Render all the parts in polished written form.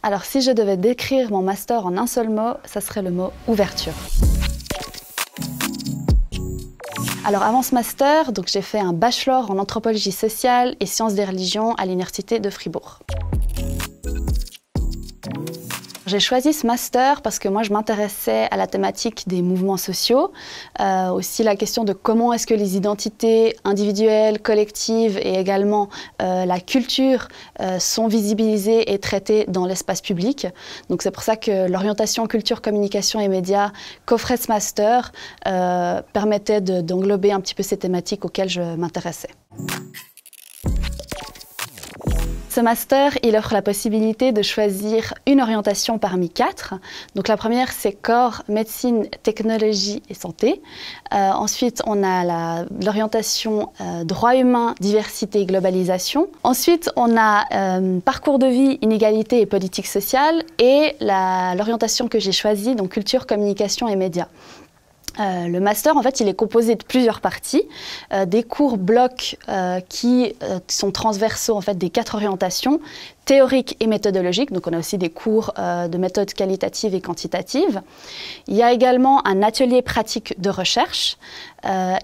Alors si je devais décrire mon master en un seul mot, ça serait le mot ouverture. Alors avant ce master, j'ai fait un bachelor en anthropologie sociale et sciences des religions à l'université de Fribourg. J'ai choisi ce master parce que moi je m'intéressais à la thématique des mouvements sociaux, aussi la question de comment est-ce que les identités individuelles, collectives et également la culture sont visibilisées et traitées dans l'espace public. Donc c'est pour ça que l'orientation culture, communication et médias qu'offrait ce master permettait d'englober un petit peu ces thématiques auxquelles je m'intéressais. Ce master, il offre la possibilité de choisir une orientation parmi 4. Donc la première, c'est corps, médecine, technologie et santé. Ensuite, on a l'orientation droit humain, diversité et globalisation. Ensuite, on a parcours de vie, inégalité et politique sociale. Et l'orientation que j'ai choisie, donc culture, communication et médias. Le master, en fait, il est composé de plusieurs parties, des cours blocs qui sont transversaux en fait, des 4 orientations, théoriques et méthodologiques. Donc on a aussi des cours de méthodes qualitatives et quantitatives. Il y a également un atelier pratique de recherche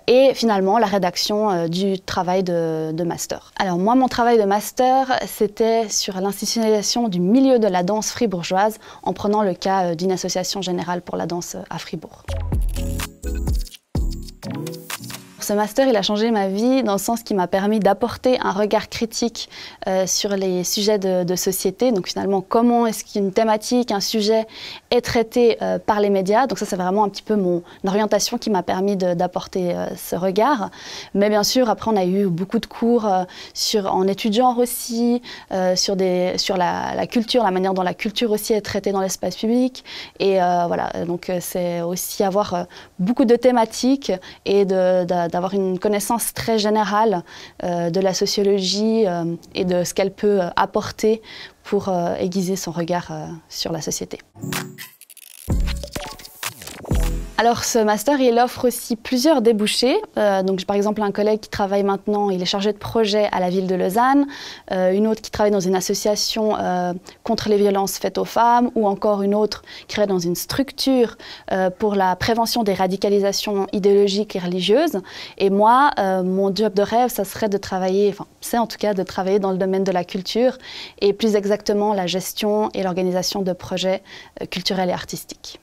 et finalement la rédaction du travail de master. Alors moi, mon travail de master, c'était sur l'institutionnalisation du milieu de la danse fribourgeoise en prenant le cas d'une association générale pour la danse à Fribourg. Ce master, il a changé ma vie dans le sens qu'il m'a permis d'apporter un regard critique sur les sujets de société. Donc finalement, comment est-ce qu'une thématique, un sujet est traité par les médias. Donc ça, c'est vraiment un petit peu mon orientation qui m'a permis d'apporter ce regard. Mais bien sûr, après, on a eu beaucoup de cours en étudiant aussi, sur la culture, la manière dont la culture aussi est traitée dans l'espace public. Et voilà, donc c'est aussi avoir beaucoup de thématiques et d'avoir une connaissance très générale de la sociologie et de ce qu'elle peut apporter pour aiguiser son regard sur la société. Alors ce master, il offre aussi plusieurs débouchés. Donc par exemple, un collègue qui travaille maintenant, il est chargé de projet à la ville de Lausanne, une autre qui travaille dans une association contre les violences faites aux femmes, ou encore une autre qui travaille dans une structure pour la prévention des radicalisations idéologiques et religieuses. Et moi, mon job de rêve, ça serait de travailler, enfin c'est en tout cas de travailler dans le domaine de la culture et plus exactement la gestion et l'organisation de projets culturels et artistiques.